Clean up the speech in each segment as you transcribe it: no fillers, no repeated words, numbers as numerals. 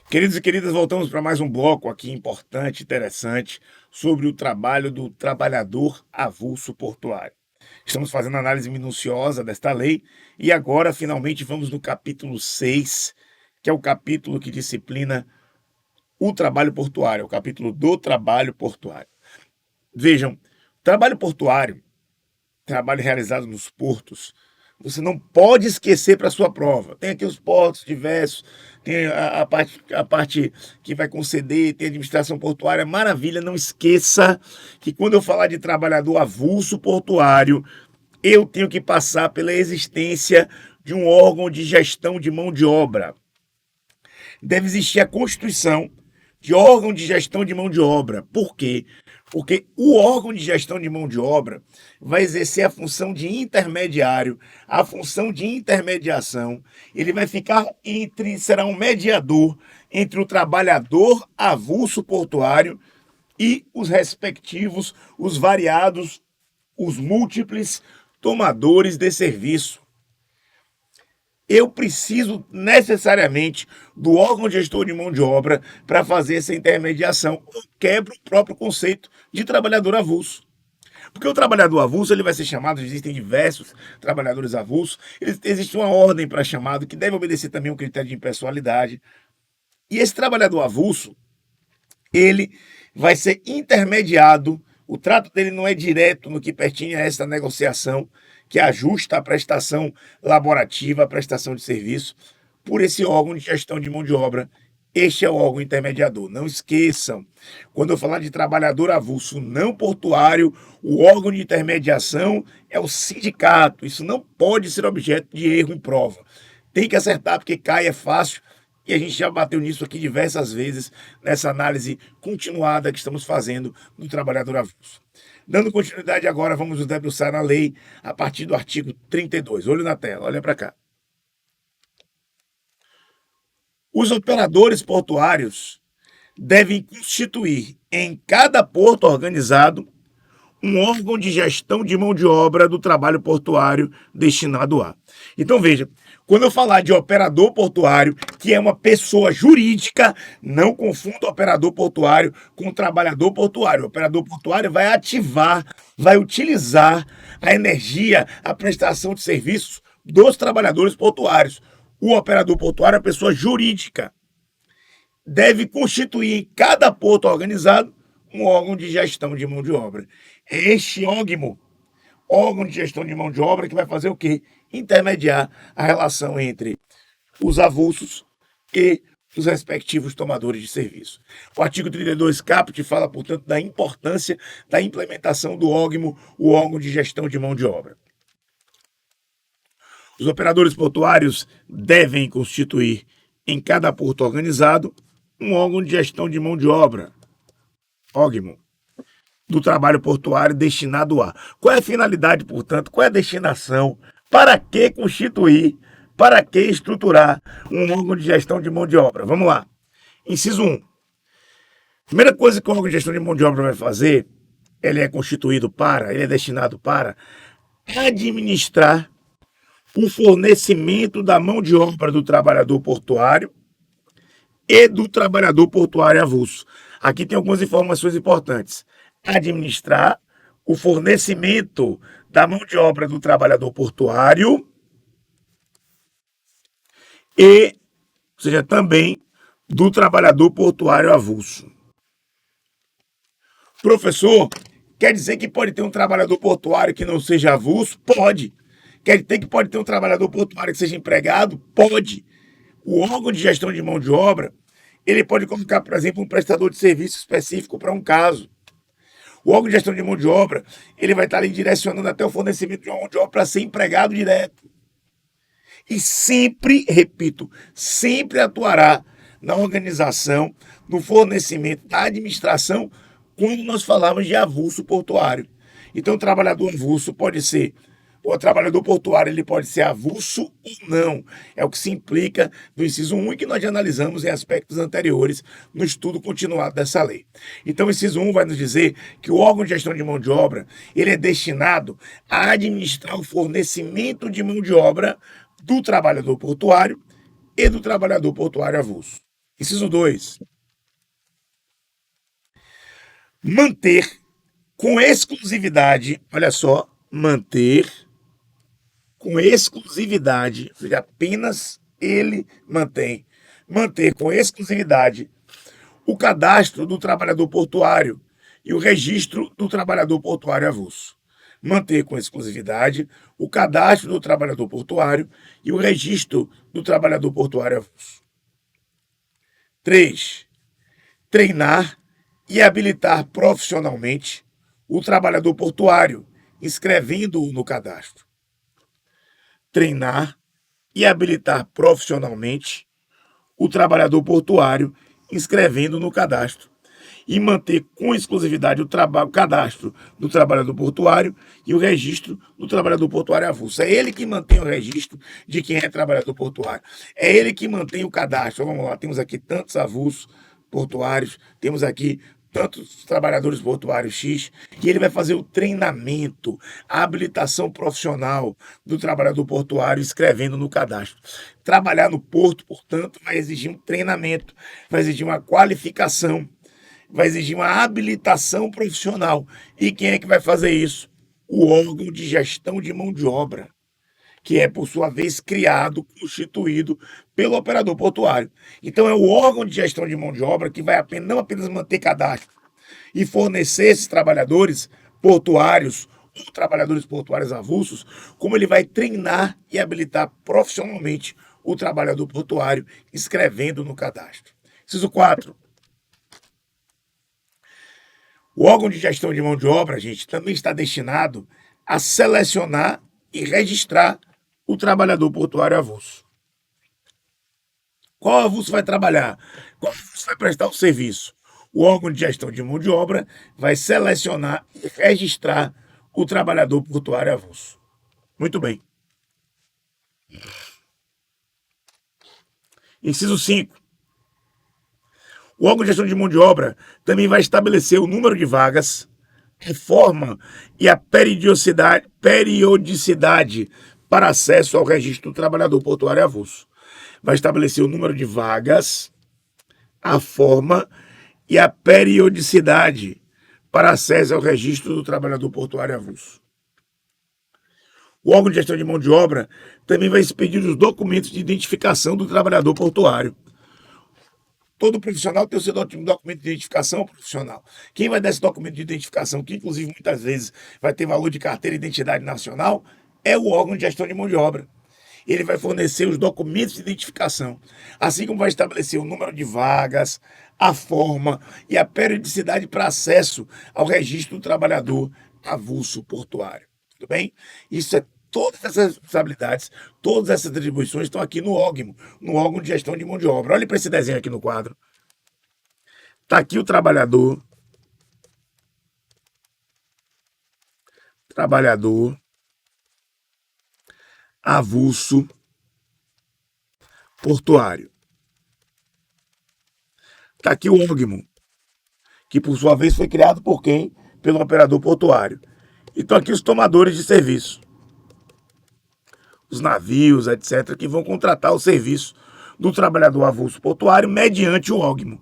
Queridos e queridas, voltamos para mais um bloco aqui importante, interessante, sobre o trabalho do trabalhador avulso portuário. Estamos fazendo análise minuciosa desta lei e agora finalmente vamos no capítulo 6, que é o capítulo que disciplina o trabalho portuário, o capítulo do trabalho portuário. Vejam, trabalho portuário, trabalho realizado nos portos, você não pode esquecer para sua prova. Tem aqui os portos diversos, tem a parte que vai conceder, tem a administração portuária, maravilha. Não esqueça que quando eu falar de trabalhador avulso portuário, eu tenho que passar pela existência de um órgão de gestão de mão de obra. Deve existir a constituição de órgão de gestão de mão de obra. Por quê? Porque o órgão de gestão de mão de obra vai exercer a função de intermediário, a função de intermediação. Ele vai ficar será um mediador entre o trabalhador avulso portuário e os respectivos, os variados, os múltiplos tomadores de serviço. Eu preciso necessariamente do órgão gestor de mão de obra para fazer essa intermediação. Eu quebro o próprio conceito de trabalhador avulso. Porque o trabalhador avulso ele vai ser chamado, existem diversos trabalhadores avulsos, existe uma ordem para chamado que deve obedecer também um critério de impessoalidade. E esse trabalhador avulso, ele vai ser intermediado, o trato dele não é direto no que pertine a essa negociação, que ajusta a prestação laborativa, a prestação de serviço, por esse órgão de gestão de mão de obra. Este é o órgão intermediador. Não esqueçam, quando eu falar de trabalhador avulso não portuário, o órgão de intermediação é o sindicato. Isso não pode ser objeto de erro em prova. Tem que acertar, porque cai é fácil, e a gente já bateu nisso aqui diversas vezes, nessa análise continuada que estamos fazendo do trabalhador avulso. Dando continuidade agora, vamos nos debruçar na lei a partir do artigo 32. Olho na tela, olha para cá. Os operadores portuários devem constituir em cada porto organizado um órgão de gestão de mão de obra do trabalho portuário destinado a. Então veja, quando eu falar de operador portuário, que é uma pessoa jurídica, não confunda operador portuário com trabalhador portuário. O operador portuário vai ativar, vai utilizar a energia, a prestação de serviços dos trabalhadores portuários. O operador portuário é a pessoa jurídica. Deve constituir em cada porto organizado um órgão de gestão de mão de obra. É este órgão de gestão de mão de obra, que vai fazer o quê? Intermediar a relação entre os avulsos e os respectivos tomadores de serviço. O artigo 32 caput fala, portanto, da importância da implementação do órgão, o órgão de gestão de mão de obra. Os operadores portuários devem constituir em cada porto organizado um órgão de gestão de mão de obra, órgão do trabalho portuário destinado a. Qual é a finalidade, portanto? Qual é a destinação? Para que constituir? Para que estruturar um órgão de gestão de mão de obra? Vamos lá. Inciso 1. Primeira coisa que o órgão de gestão de mão de obra vai fazer, ele é destinado para administrar o fornecimento da mão de obra do trabalhador portuário e do trabalhador portuário avulso. Aqui tem algumas informações importantes. Administrar o fornecimento da mão de obra do trabalhador portuário e, ou seja, também do trabalhador portuário avulso. Professor, quer dizer que pode ter um trabalhador portuário que não seja avulso? Pode. Quer dizer que pode ter um trabalhador portuário que seja empregado? Pode. O órgão de gestão de mão de obra, ele pode colocar, por exemplo, um prestador de serviço específico para um caso. O órgão de gestão de mão de obra, ele vai estar ali direcionando até o fornecimento de uma mão de obra para ser empregado direto. E sempre, repito, sempre atuará na organização, no fornecimento, na administração, quando nós falamos de avulso portuário. Então, o trabalhador avulso pode ser O trabalhador portuário ele pode ser avulso ou não. É o que se implica do inciso 1 e que nós já analisamos em aspectos anteriores no estudo continuado dessa lei. Então, o inciso 1 vai nos dizer que o órgão de gestão de mão de obra ele é destinado a administrar o fornecimento de mão de obra do trabalhador portuário e do trabalhador portuário avulso. Inciso 2. Manter com exclusividade, olha só, manter com exclusividade, ou seja, apenas ele manter com exclusividade o cadastro do trabalhador portuário e o registro do trabalhador portuário avulso. Manter com exclusividade o cadastro do trabalhador portuário e o registro do trabalhador portuário avulso. 3. Treinar e habilitar profissionalmente o trabalhador portuário, inscrevendo-o no cadastro. Treinar e habilitar profissionalmente o trabalhador portuário, inscrevendo no cadastro. E manter com exclusividade o cadastro do trabalhador portuário e o registro do trabalhador portuário avulso. É ele que mantém o registro de quem é trabalhador portuário. É ele que mantém o cadastro. Vamos lá, temos aqui tantos avulsos portuários, temos aqui tantos trabalhadores portuários X, e ele vai fazer o treinamento, a habilitação profissional do trabalhador portuário escrevendo no cadastro. Trabalhar no porto, portanto, vai exigir um treinamento, vai exigir uma qualificação, vai exigir uma habilitação profissional. E quem é que vai fazer isso? O órgão de gestão de mão de obra, que é, por sua vez, criado, constituído pelo operador portuário. Então, é o órgão de gestão de mão de obra que vai não apenas manter cadastro e fornecer esses trabalhadores portuários ou trabalhadores portuários avulsos, como ele vai treinar e habilitar profissionalmente o trabalhador portuário, inscrevendo no cadastro. Inciso 4. O órgão de gestão de mão de obra, gente, também está destinado a selecionar e registrar o trabalhador portuário avulso. Qual avulso vai trabalhar? Qual avulso vai prestar o serviço? O órgão de gestão de mão de obra vai selecionar e registrar o trabalhador portuário avulso. Muito bem. Inciso 5. O órgão de gestão de mão de obra também vai estabelecer o número de vagas, a forma e a periodicidade para acesso ao registro do trabalhador portuário avulso. Vai estabelecer o número de vagas, a forma e a periodicidade para acesso ao registro do trabalhador portuário avulso. O órgão de gestão de mão de obra também vai expedir os documentos de identificação do trabalhador portuário. Todo profissional tem o seu documento de identificação profissional. Quem vai dar esse documento de identificação, que inclusive muitas vezes vai ter valor de carteira e identidade nacional, é o órgão de gestão de mão de obra. Ele vai fornecer os documentos de identificação, assim como vai estabelecer o número de vagas, a forma e a periodicidade para acesso ao registro do trabalhador avulso portuário. Tudo bem? Isso é todas essas responsabilidades, todas essas atribuições estão aqui no órgão, no órgão de gestão de mão de obra. Olhe para esse desenho aqui no quadro. Está aqui o trabalhador avulso portuário. Está aqui o órgão, que por sua vez foi criado por quem? Pelo operador portuário. E estão aqui os tomadores de serviço. Os navios, etc., que vão contratar o serviço do trabalhador avulso portuário mediante o órgão.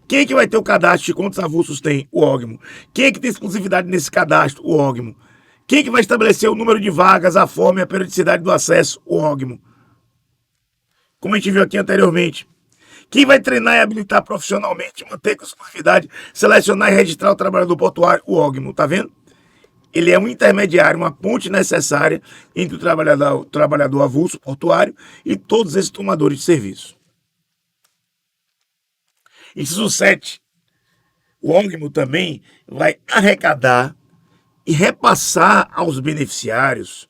Quem é que vai ter o cadastro de quantos avulsos tem? O órgão. Quem é que tem exclusividade nesse cadastro? O órgão. Quem é que vai estabelecer o número de vagas, a forma e a periodicidade do acesso? O órgão. Como a gente viu aqui anteriormente. Quem vai treinar e habilitar profissionalmente, manter com exclusividade, selecionar e registrar o trabalhador portuário? O órgão. Tá vendo? Ele é um intermediário, uma ponte necessária entre o trabalhador avulso portuário e todos esses tomadores de serviço. Inciso 7. O órgão também vai arrecadar e repassar aos beneficiários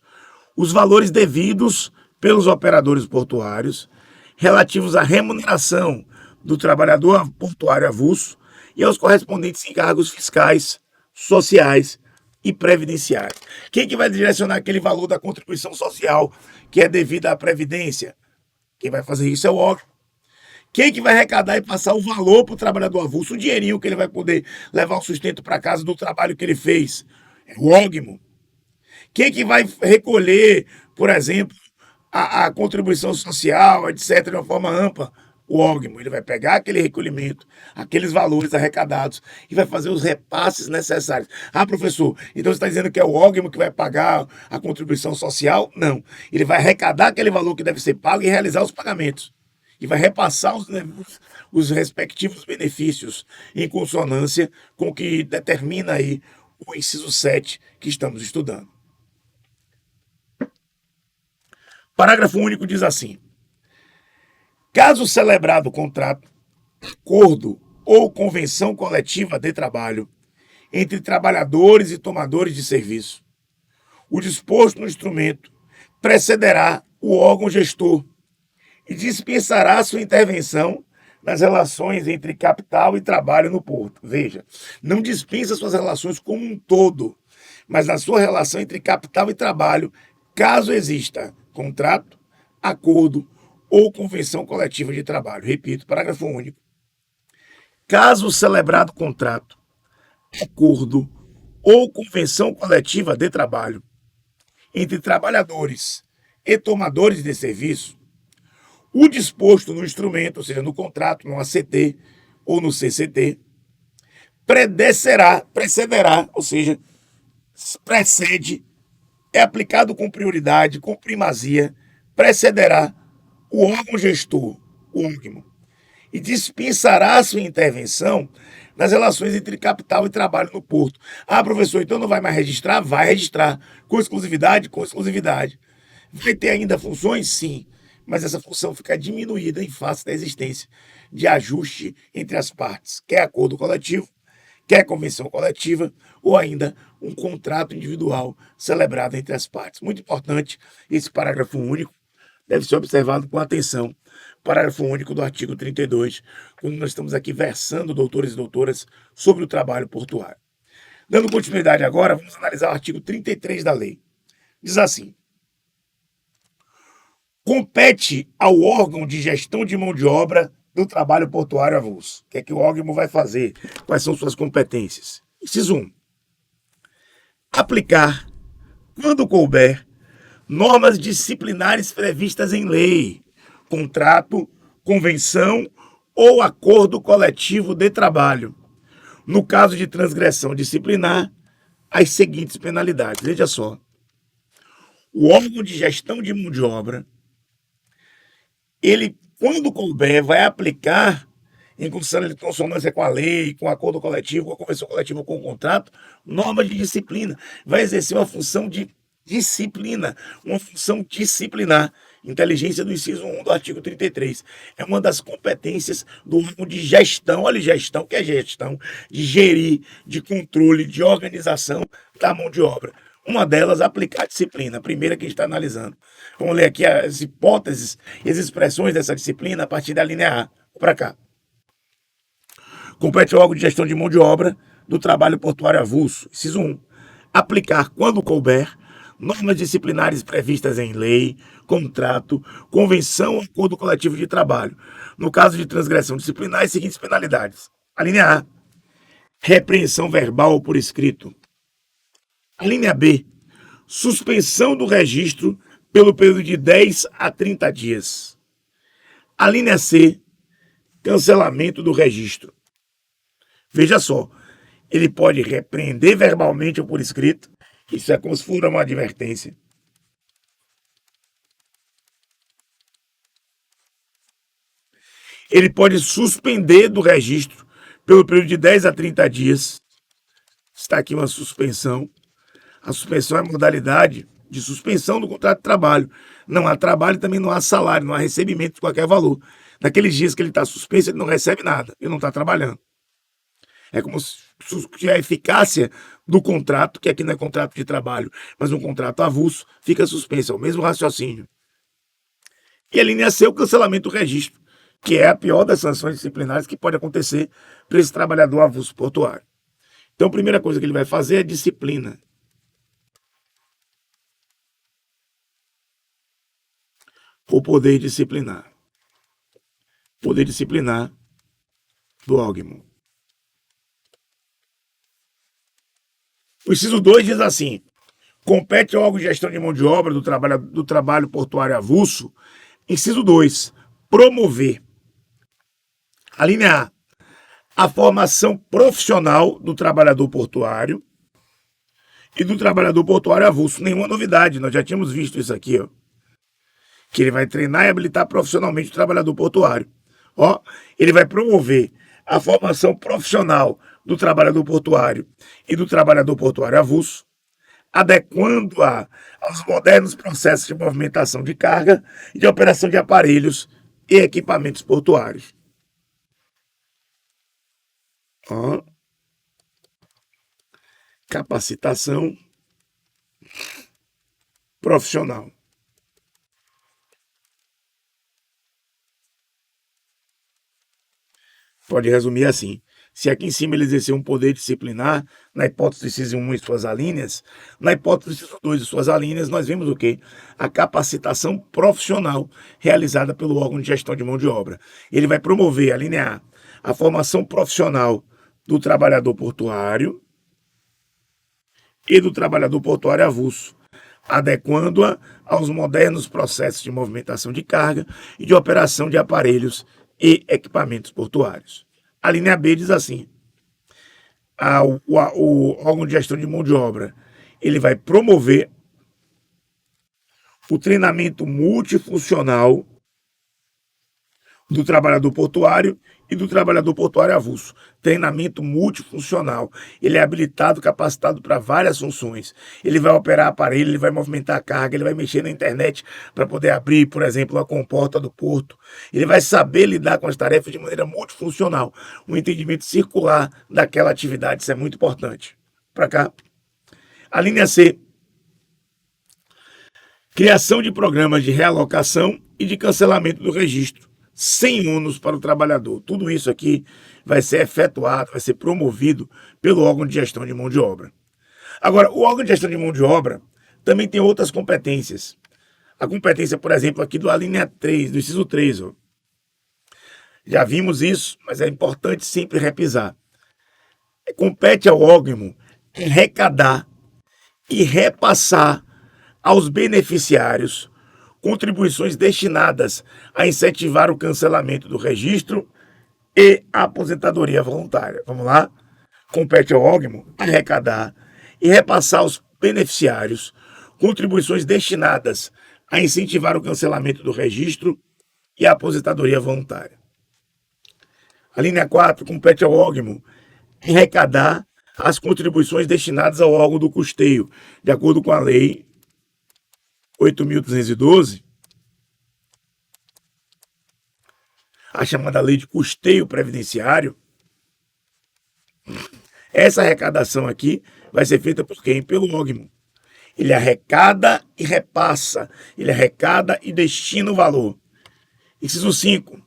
os valores devidos pelos operadores portuários relativos à remuneração do trabalhador portuário avulso e aos correspondentes encargos fiscais, sociais e previdenciária. Quem que vai direcionar aquele valor da contribuição social que é devida à previdência? Quem vai fazer isso é o órgão. Quem que vai arrecadar e passar o valor para o trabalhador avulso, o dinheirinho que ele vai poder levar o sustento para casa do trabalho que ele fez? É o órgão. Quem que vai recolher, por exemplo, a contribuição social, etc., de uma forma ampla? O órgão. Ele vai pegar aquele recolhimento, aqueles valores arrecadados e vai fazer os repasses necessários. Ah, professor, então você está dizendo que é o órgão que vai pagar a contribuição social? Não. Ele vai arrecadar aquele valor que deve ser pago e realizar os pagamentos. E vai repassar os respectivos benefícios em consonância com o que determina aí o inciso 7 que estamos estudando. Parágrafo único diz assim: caso celebrado contrato, acordo ou convenção coletiva de trabalho entre trabalhadores e tomadores de serviço, o disposto no instrumento precederá o órgão gestor e dispensará sua intervenção nas relações entre capital e trabalho no porto. Veja, não dispensa suas relações como um todo, mas na sua relação entre capital e trabalho, caso exista contrato, acordo ou convenção coletiva de trabalho. Repito, parágrafo único. Caso celebrado contrato, acordo ou convenção coletiva de trabalho entre trabalhadores e tomadores de serviço, o disposto no instrumento, ou seja, no contrato, no ACT ou no CCT, precederá, ou seja, precede, é aplicado com prioridade, com primazia, precederá o órgão gestor, o órgão, e dispensará sua intervenção nas relações entre capital e trabalho no porto. Ah, professor, então não vai mais registrar? Vai registrar. Com exclusividade? Com exclusividade. Vai ter ainda funções? Sim. Mas essa função fica diminuída em face da existência de ajuste entre as partes, quer acordo coletivo, quer convenção coletiva, ou ainda um contrato individual celebrado entre as partes. Muito importante esse parágrafo único, deve ser observado com atenção. Parágrafo único do artigo 32, quando nós estamos aqui versando, doutores e doutoras, sobre o trabalho portuário. Dando continuidade agora, vamos analisar o artigo 33 da lei. Diz assim: compete ao órgão de gestão de mão de obra do trabalho portuário avulso. O que é que o órgão vai fazer? Quais são suas competências? Inciso 1. Aplicar, quando couber, normas disciplinares previstas em lei, contrato, convenção ou acordo coletivo de trabalho. No caso de transgressão disciplinar, as seguintes penalidades. Veja só. O órgão de gestão de mão de obra, ele, quando couber, vai aplicar, em consonância com a lei, com o acordo coletivo, com a convenção coletiva, com o contrato, normas de disciplina. Vai exercer uma função de disciplina, uma função disciplinar. Inteligência do inciso 1 do artigo 33. É uma das competências do órgão de gestão. Olha, gestão, que é gestão, de gerir, de controle, de organização da mão de obra. Uma delas, aplicar a disciplina, a primeira que a gente está analisando. Vamos ler aqui as hipóteses e as expressões dessa disciplina a partir da linha A. Para cá. Compete ao órgão de gestão de mão de obra do trabalho portuário avulso. Inciso 1. Aplicar, quando couber, normas disciplinares previstas em lei, contrato, convenção ou acordo coletivo de trabalho. No caso de transgressão disciplinar, as seguintes penalidades. A linha A, repreensão verbal ou por escrito. A linha B, suspensão do registro pelo período de 10 a 30 dias. A linha C, cancelamento do registro. Veja só, ele pode repreender verbalmente ou por escrito. Isso é como se fosse uma advertência. Ele pode suspender do registro pelo período de 10 a 30 dias. Está aqui uma suspensão. A suspensão é a modalidade de suspensão do contrato de trabalho. Não há trabalho, também não há salário, não há recebimento de qualquer valor. Naqueles dias que ele está suspenso, ele não recebe nada, ele não está trabalhando. É como se a eficácia do contrato, que aqui não é contrato de trabalho, mas um contrato avulso, fica suspenso. É o mesmo raciocínio. E a linha C, o cancelamento do registro, que é a pior das sanções disciplinares que pode acontecer para esse trabalhador avulso portuário. Então, a primeira coisa que ele vai fazer é disciplina. o poder disciplinar. Poder disciplinar do órgão. O inciso 2 diz assim: compete ao órgão de gestão de mão de obra do trabalho portuário avulso, inciso 2, promover. A linha a formação profissional do trabalhador portuário e do trabalhador portuário avulso. Nenhuma novidade, nós já tínhamos visto isso aqui, ó. Que ele vai treinar e habilitar profissionalmente o trabalhador portuário. Ó, ele vai promover a formação profissional do trabalhador portuário e do trabalhador portuário avulso, adequando-a aos modernos processos de movimentação de carga e de operação de aparelhos e equipamentos portuários. Ó, capacitação profissional. Pode resumir assim: se aqui em cima ele exercer um poder disciplinar, na hipótese do inciso 1 e suas alíneas, na hipótese do inciso 2 e suas alíneas, nós vemos o quê? A capacitação profissional realizada pelo órgão de gestão de mão de obra. Ele vai promover, a linha A, a formação profissional do trabalhador portuário e do trabalhador portuário avulso, adequando-a aos modernos processos de movimentação de carga e de operação de aparelhos e equipamentos portuários. A linha B diz assim: o órgão de gestão de mão de obra ele vai promover o treinamento multifuncional do trabalhador portuário e do trabalhador portuário avulso. Treinamento multifuncional. Ele é habilitado, capacitado para várias funções. Ele vai operar aparelho, ele vai movimentar a carga, ele vai mexer na internet para poder abrir, por exemplo, a comporta do porto. Ele vai saber lidar com as tarefas de maneira multifuncional. Um entendimento circular daquela atividade, isso é muito importante. Para cá. A linha C. Criação de programas de realocação e de cancelamento do registro, sem ônus para o trabalhador. Tudo isso aqui vai ser efetuado, vai ser promovido pelo órgão de gestão de mão de obra. Agora, o órgão de gestão de mão de obra também tem outras competências. A competência, por exemplo, aqui do linha 3, do inciso 3. Ó. Já vimos isso, mas é importante sempre repisar. Compete ao órgão arrecadar e repassar aos beneficiários contribuições destinadas a incentivar o cancelamento do registro e a aposentadoria voluntária. Vamos lá? Compete ao órgão arrecadar e repassar aos beneficiários contribuições destinadas a incentivar o cancelamento do registro e a aposentadoria voluntária. A linha 4 compete ao órgão arrecadar as contribuições destinadas ao órgão do custeio, de acordo com a lei 8.212, a chamada lei de custeio previdenciário. Essa arrecadação aqui vai ser feita por quem? Pelo órgão. Ele arrecada e repassa, ele arrecada e destina o valor. Inciso 5.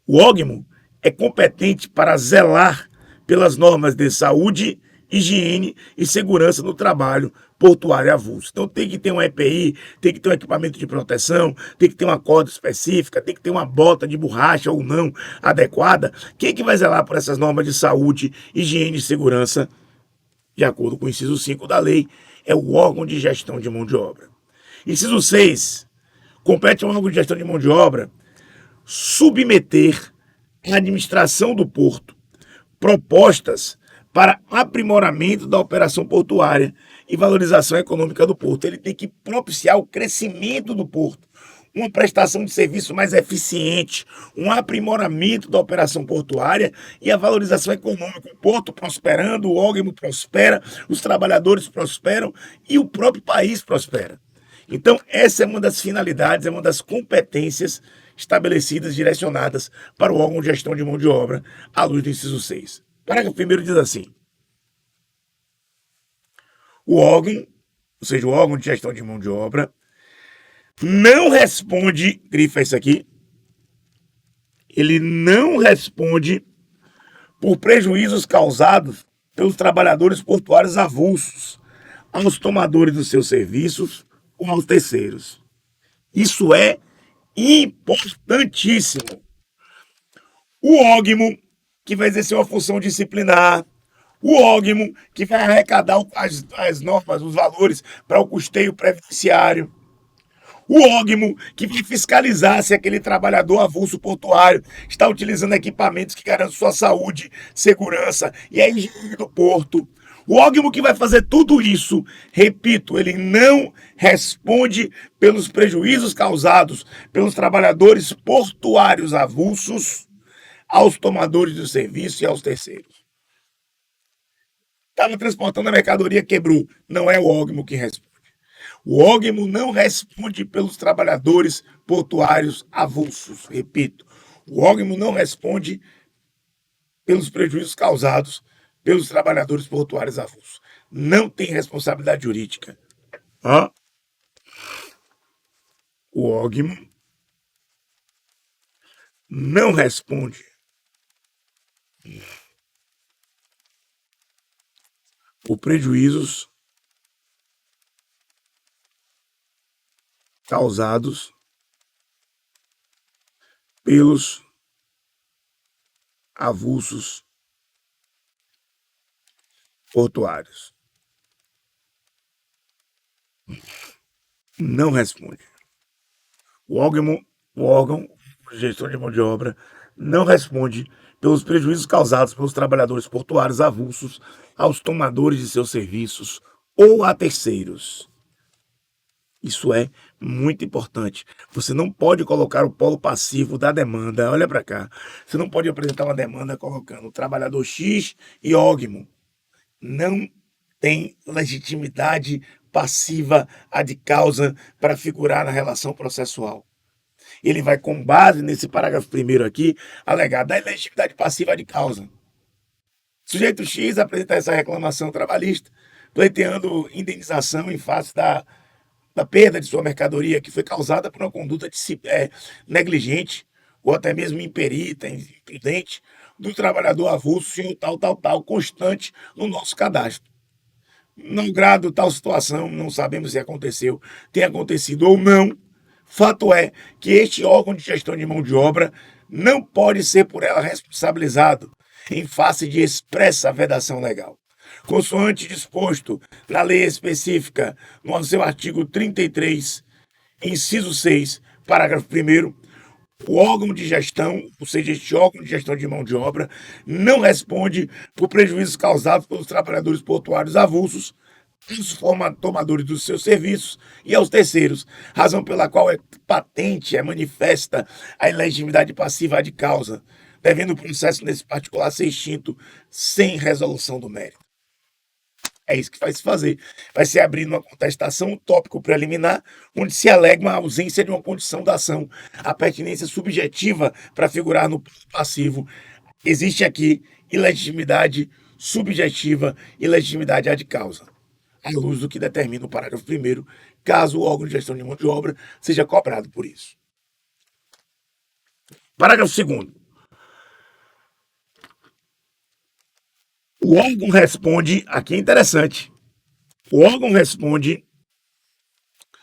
O órgão é competente para zelar pelas normas de saúde, higiene e segurança no trabalho portuário avulso. Então tem que ter um EPI, tem que ter um equipamento de proteção, tem que ter uma corda específica, tem que ter uma bota de borracha ou não adequada. Quem é que vai zelar por essas normas de saúde, higiene e segurança? De acordo com o inciso 5 da lei, é o órgão de gestão de mão de obra. Inciso 6. Compete ao órgão de gestão de mão de obra submeter à administração do porto propostas para aprimoramento da operação portuária e valorização econômica do porto. Ele tem que propiciar o crescimento do porto, uma prestação de serviço mais eficiente, um aprimoramento da operação portuária e a valorização econômica. O porto prosperando, o órgão prospera, os trabalhadores prosperam e o próprio país prospera. Então, essa é uma das finalidades, é uma das competências estabelecidas, direcionadas para o órgão de gestão de mão de obra, à luz do inciso 6. Parágrafo 1º diz assim: o órgão, ou seja, o órgão de gestão de mão de obra, não responde, grifa isso aqui, ele não responde por prejuízos causados pelos trabalhadores portuários avulsos aos tomadores dos seus serviços ou aos terceiros. Isso é importantíssimo. O ógmo, que vai exercer uma função disciplinar, o ógmo, que vai arrecadar as normas, os valores para o custeio previdenciário, o ógmo, que vai fiscalizar se aquele trabalhador avulso portuário está utilizando equipamentos que garantem sua saúde, segurança e a higiene do porto. O ógmo que vai fazer tudo isso, repito, ele não responde pelos prejuízos causados pelos trabalhadores portuários avulsos aos tomadores do serviço e aos terceiros. Estava transportando a mercadoria, quebrou. Não é o ógmo que responde. O ógmo não responde pelos trabalhadores portuários avulsos. Repito, o ógmo não responde pelos prejuízos causados pelos trabalhadores portuários avulsos. Não tem responsabilidade jurídica. O ógmo não responde por prejuízos causados pelos avulsos portuários. Não responde. O órgão de gestão de mão de obra não responde pelos prejuízos causados pelos trabalhadores portuários avulsos aos tomadores de seus serviços ou a terceiros. Isso é muito importante. Você não pode colocar o polo passivo da demanda. Olha para cá. Você não pode apresentar uma demanda colocando o trabalhador X e ógmo. Não tem legitimidade passiva ad causa para figurar na relação processual. Ele vai, com base nesse parágrafo primeiro aqui, alegar da ilegitimidade passiva ad causa. Sujeito X apresenta essa reclamação trabalhista, pleiteando indenização em face da perda de sua mercadoria que foi causada por uma conduta negligente ou até mesmo imperita, imprudente do trabalhador avulso em tal, constante no nosso cadastro. Não grado tal situação, não sabemos se aconteceu, tem acontecido ou não. Fato é que este órgão de gestão de mão de obra não pode ser por ela responsabilizado em face de expressa vedação legal. Consoante disposto na lei específica, no seu artigo 33, inciso 6, parágrafo 1º, o órgão de gestão, ou seja, este órgão de gestão de mão de obra, não responde por prejuízos causados pelos trabalhadores portuários avulsos, aos tomadores dos seus serviços e aos terceiros, razão pela qual é patente, é manifesta a ilegitimidade passiva de causa, devendo o processo nesse particular ser extinto sem resolução do mérito. É isso que vai se fazer. Vai se abrir uma contestação, um tópico preliminar, onde se alega uma ausência de uma condição da ação, a pertinência subjetiva para figurar no passivo. Existe aqui ilegitimidade subjetiva e legitimidade ad causa, à luz do que determina o parágrafo 1º, caso o órgão de gestão de mão de obra seja cobrado por isso. Parágrafo 2º. O órgão responde, aqui é interessante, o órgão responde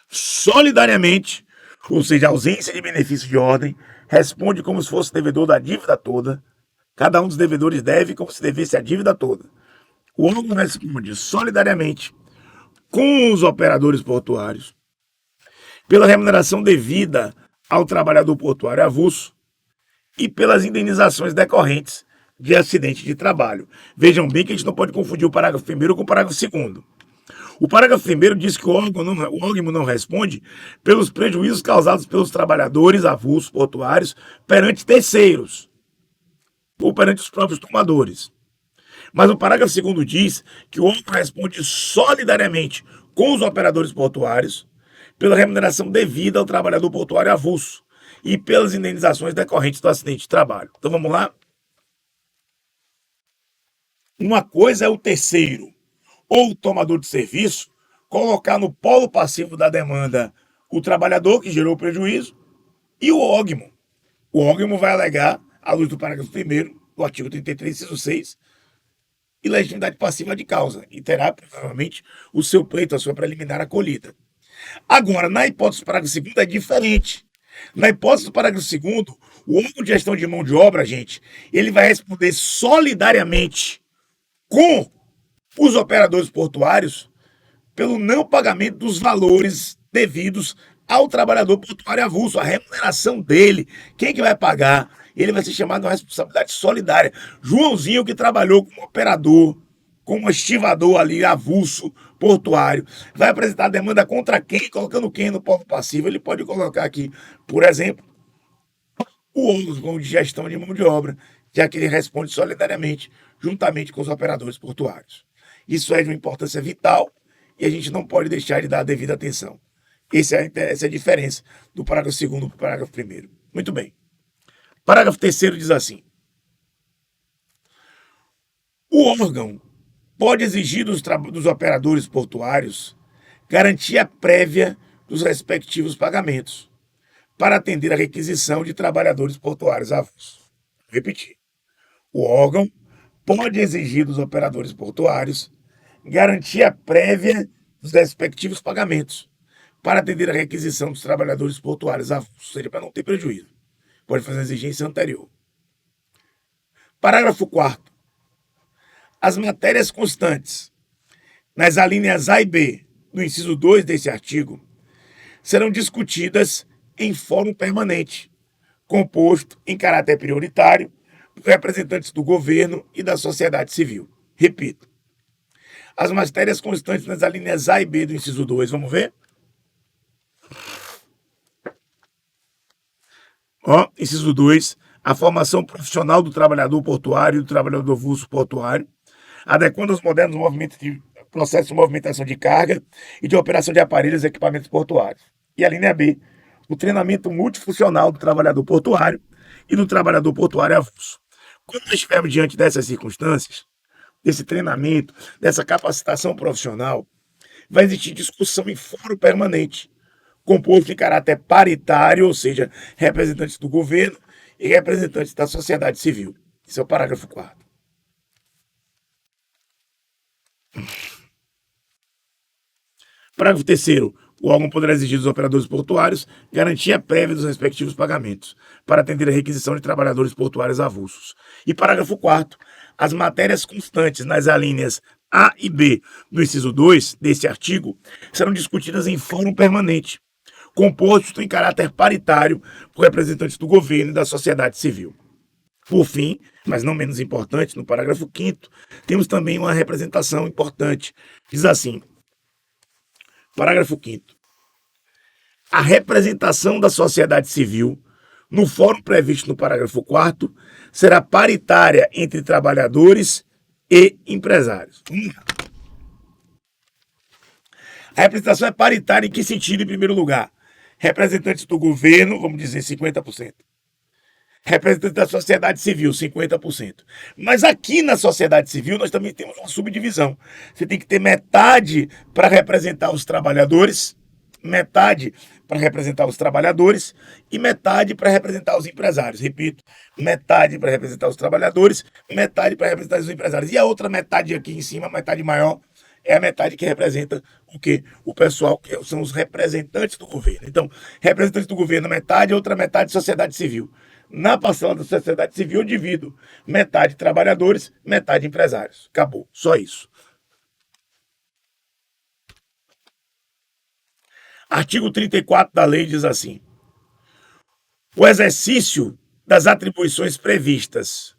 solidariamente, ou seja, a ausência de benefício de ordem, responde como se fosse devedor da dívida toda. Cada um dos devedores deve como se devesse a dívida toda. O órgão responde solidariamente com os operadores portuários pela remuneração devida ao trabalhador portuário avulso e pelas indenizações decorrentes de acidente de trabalho. Vejam bem que a gente não pode confundir o parágrafo 1º com o parágrafo 2º. O parágrafo 1º diz que o órgão não responde pelos prejuízos causados pelos trabalhadores avulsos portuários perante terceiros ou perante os próprios tomadores. Mas o parágrafo 2º diz que o órgão responde solidariamente com os operadores portuários pela remuneração devida ao trabalhador portuário avulso e pelas indenizações decorrentes do acidente de trabalho. Então vamos lá? Uma coisa é o terceiro ou o tomador de serviço colocar no polo passivo da demanda o trabalhador que gerou o prejuízo e o ógmo. O ógmo vai alegar, à luz do parágrafo 1º do artigo 33, inciso 6, ilegitimidade passiva de causa e terá, provavelmente, o seu pleito, a sua preliminar acolhida. Agora, na hipótese do parágrafo 2º é diferente. Na hipótese do parágrafo 2º, o órgão de gestão de mão de obra, gente, ele vai responder solidariamente com os operadores portuários pelo não pagamento dos valores devidos ao trabalhador portuário avulso, a remuneração dele. Quem que vai pagar? Ele vai ser chamado de uma responsabilidade solidária. Joãozinho, que trabalhou como operador, como estivador ali, avulso, portuário, vai apresentar demanda contra quem? Colocando quem no polo passivo? Ele pode colocar aqui, por exemplo, o órgão de gestão de mão de obra, já que ele responde solidariamente, juntamente com os operadores portuários. Isso é de uma importância vital e a gente não pode deixar de dar a devida atenção. Essa é a diferença do parágrafo 2º para o parágrafo 1º. Muito bem. Parágrafo 3º diz assim: o órgão pode exigir dos operadores portuários garantia prévia dos respectivos pagamentos para atender a requisição de trabalhadores portuários avulsos. Vou repetir. O órgão pode exigir dos operadores portuários garantia prévia dos respectivos pagamentos para atender a requisição dos trabalhadores portuários avulsos, ou seja, para não ter prejuízo. Pode fazer uma exigência anterior. Parágrafo 4º. As matérias constantes nas alíneas A e B do inciso 2 desse artigo serão discutidas em fórum permanente, composto em caráter prioritário por representantes do governo e da sociedade civil. Repito. As matérias constantes nas alíneas A e B do inciso 2, vamos ver? Inciso 2, a formação profissional do trabalhador portuário e do trabalhador avulso portuário, adequando aos modernos processos de movimentação de carga e de operação de aparelhos e equipamentos portuários. E a linha B, o treinamento multifuncional do trabalhador portuário e do trabalhador portuário avulso. Quando nós estivermos diante dessas circunstâncias, desse treinamento, dessa capacitação profissional, vai existir discussão em fórum permanente, composto em caráter paritário, ou seja, representantes do governo e representantes da sociedade civil. Esse é o parágrafo 4º. Parágrafo 3º. O órgão poderá exigir dos operadores portuários garantia prévia dos respectivos pagamentos para atender a requisição de trabalhadores portuários avulsos. E parágrafo 4º. As matérias constantes nas alíneas A e B do inciso 2 desse artigo serão discutidas em fórum permanente, composto em caráter paritário por representantes do governo e da sociedade civil. Por fim, mas não menos importante, no parágrafo 5º, temos também uma representação importante. Diz assim, parágrafo 5º. A representação da sociedade civil, no fórum previsto no parágrafo 4º, será paritária entre trabalhadores e empresários. A representação é paritária em que sentido, em primeiro lugar? Representantes do governo, vamos dizer 50%. Representantes da sociedade civil, 50%. Mas aqui na sociedade civil nós também temos uma subdivisão. Você tem que ter metade para representar os trabalhadores, metade para representar os trabalhadores e metade para representar os empresários. Repito, metade para representar os trabalhadores, metade para representar os empresários. E a outra metade aqui em cima, a metade maior, é a metade que representa o quê? O pessoal que são os representantes do governo. Então, representantes do governo, metade, outra metade sociedade civil. Na parcela da sociedade civil, eu divido metade trabalhadores, metade empresários. Acabou, só isso. Artigo 34 da lei diz assim: o exercício das atribuições previstas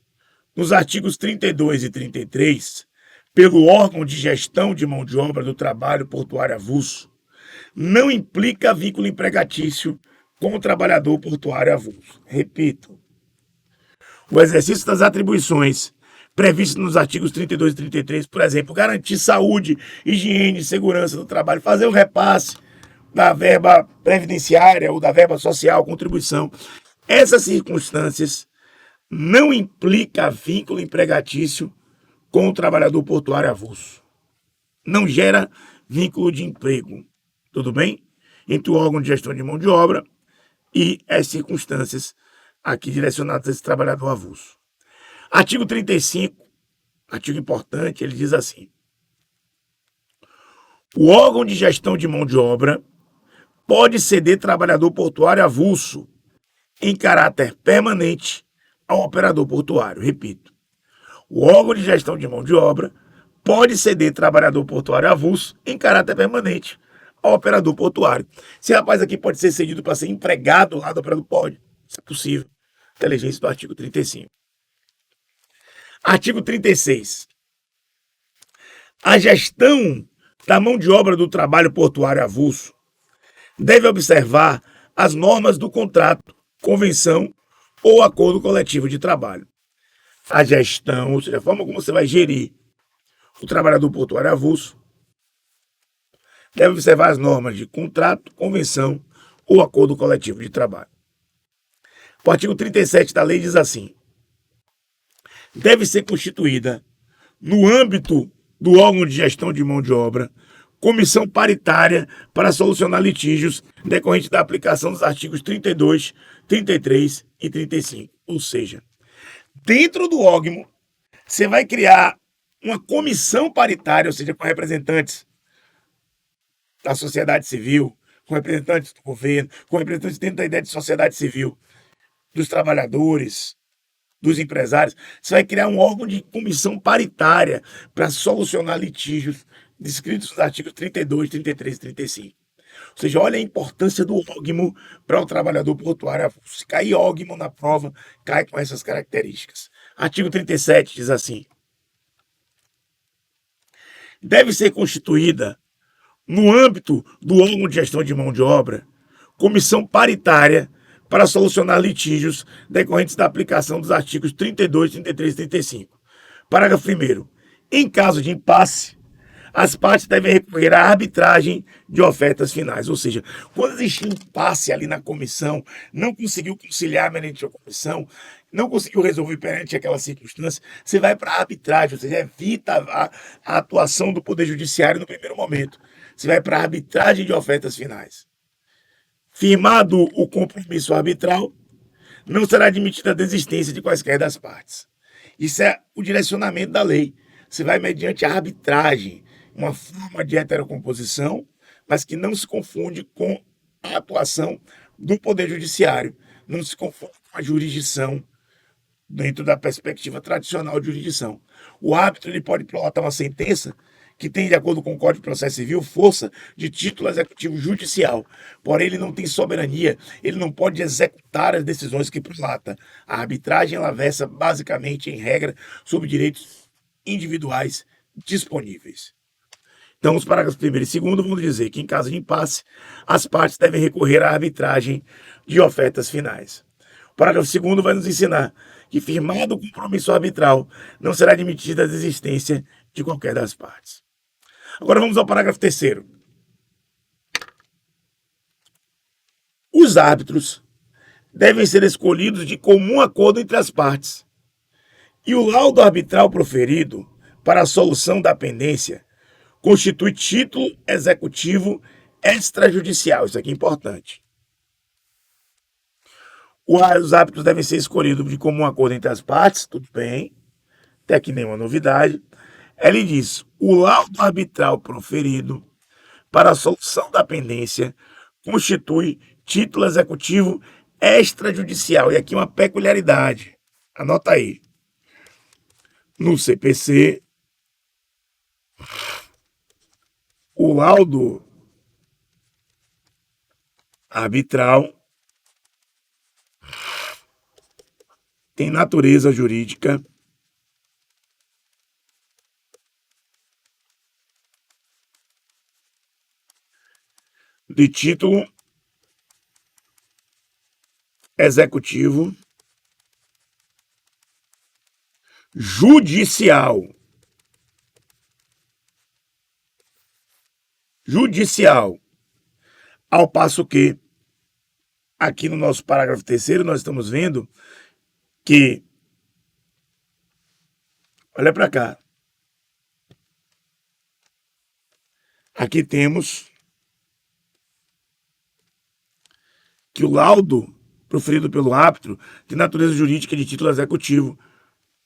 nos artigos 32 e 33 pelo órgão de gestão de mão de obra do trabalho portuário avulso não implica vínculo empregatício com o trabalhador portuário avulso. Repito, o exercício das atribuições previstas nos artigos 32 e 33, por exemplo, garantir saúde, higiene e segurança do trabalho, fazer o repasse da verba previdenciária ou da verba social, contribuição. Essas circunstâncias não implicam vínculo empregatício com o trabalhador portuário avulso. Não gera vínculo de emprego, tudo bem? Entre o órgão de gestão de mão de obra e as circunstâncias aqui direcionadas a esse trabalhador avulso. Artigo 35, artigo importante, ele diz assim: o órgão de gestão de mão de obra pode ceder trabalhador portuário avulso em caráter permanente ao operador portuário. Repito, o órgão de gestão de mão de obra pode ceder trabalhador portuário avulso em caráter permanente ao operador portuário. Esse rapaz aqui pode ser cedido para ser empregado lá do operador? Pode. Isso é possível. Inteligência do artigo 35. Artigo 36. A gestão da mão de obra do trabalho portuário avulso deve observar as normas do contrato, convenção ou acordo coletivo de trabalho. A gestão, ou seja, a forma como você vai gerir o trabalhador portuário avulso, deve observar as normas de contrato, convenção ou acordo coletivo de trabalho. O artigo 37 da lei diz assim: deve ser constituída, no âmbito do órgão de gestão de mão de obra, comissão paritária para solucionar litígios decorrentes da aplicação dos artigos 32, 33 e 35. Ou seja, dentro do órgão, você vai criar uma comissão paritária, ou seja, com representantes da sociedade civil, com representantes do governo, com representantes dentro da ideia de sociedade civil, dos trabalhadores, dos empresários. Você vai criar um órgão de comissão paritária para solucionar litígios descritos nos artigos 32, 33 e 35. Ou seja, olha a importância do órgão para o trabalhador portuário. Se cair órgão na prova, cai com essas características. Artigo 37 diz assim: deve ser constituída, no âmbito do órgão de gestão de mão de obra, comissão paritária para solucionar litígios decorrentes da aplicação dos artigos 32, 33 e 35. Parágrafo 1º. Em caso de impasse, as partes devem recorrer à arbitragem de ofertas finais. Ou seja, quando existe impasse ali na comissão, não conseguiu conciliar mediante a comissão, não conseguiu resolver perante aquela circunstância, você vai para a arbitragem, ou seja, evita a atuação do Poder Judiciário no primeiro momento. Você vai para a arbitragem de ofertas finais. Firmado o compromisso arbitral, não será admitida a desistência de quaisquer das partes. Isso é o direcionamento da lei. Você vai mediante a arbitragem, uma forma de heterocomposição, mas que não se confunde com a atuação do Poder Judiciário, não se confunde com a jurisdição dentro da perspectiva tradicional de jurisdição. O árbitro ele pode prolatar uma sentença que tem, de acordo com o Código de Processo Civil, força de título executivo judicial. Porém, ele não tem soberania, ele não pode executar as decisões que prolata. A arbitragem ela versa basicamente, em regra, sobre direitos individuais disponíveis. Então, os parágrafos 1º e 2º vão dizer que, em caso de impasse, as partes devem recorrer à arbitragem de ofertas finais. O parágrafo 2º vai nos ensinar que, firmado o compromisso arbitral, não será admitida a desistência de qualquer das partes. Agora vamos ao parágrafo 3º. Os árbitros devem ser escolhidos de comum acordo entre as partes, e o laudo arbitral proferido para a solução da pendência constitui título executivo extrajudicial. Isso aqui é importante. Os árbitros devem ser escolhidos de comum acordo entre as partes, tudo bem, até aqui nenhuma novidade. Ele diz: o laudo arbitral proferido para a solução da pendência constitui título executivo extrajudicial. E aqui uma peculiaridade, anota aí. No CPC, o laudo arbitral tem natureza jurídica de título executivo judicial. Judicial. Ao passo que, aqui no nosso parágrafo 3º, nós estamos vendo que, olha para cá, aqui temos que o laudo proferido pelo árbitro de natureza jurídica de título executivo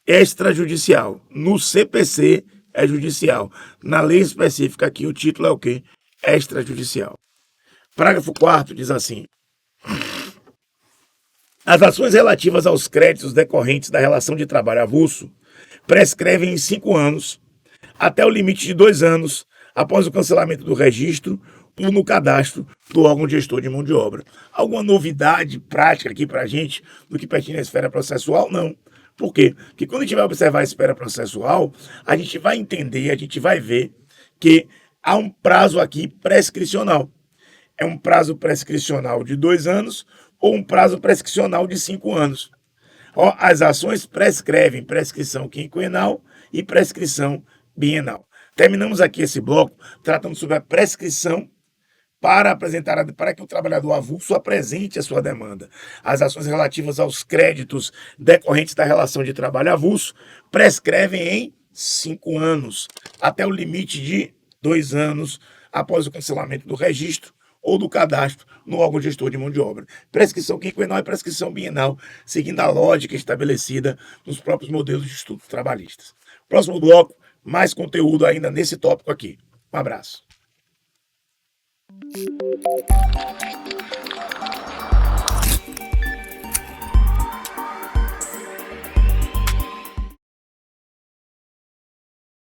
extrajudicial. No CPC é judicial. Na lei específica aqui o título é o quê? Extrajudicial. Parágrafo 4º diz assim: as ações relativas aos créditos decorrentes da relação de trabalho avulso prescrevem em 5 anos, até o limite de 2 anos, após o cancelamento do registro ou no cadastro do órgão gestor de mão de obra. Alguma novidade prática aqui para a gente do que pertence à esfera processual? Não. Por quê? Porque quando a gente vai observar a esfera processual, a gente vai entender, a gente vai ver que há um prazo aqui prescricional. É um prazo prescricional de 2 anos ou um prazo prescricional de 5 anos. Ó, as ações prescrevem prescrição quinquenal e prescrição bienal. Terminamos aqui esse bloco tratando sobre a prescrição para que o trabalhador avulso apresente a sua demanda. As ações relativas aos créditos decorrentes da relação de trabalho avulso prescrevem em 5 anos, até o limite de 2 anos após o cancelamento do registro ou do cadastro no órgão gestor de mão de obra. Prescrição quinquenal e prescrição bienal, seguindo a lógica estabelecida nos próprios modelos de estudos trabalhistas. Próximo bloco, mais conteúdo ainda nesse tópico aqui. Um abraço.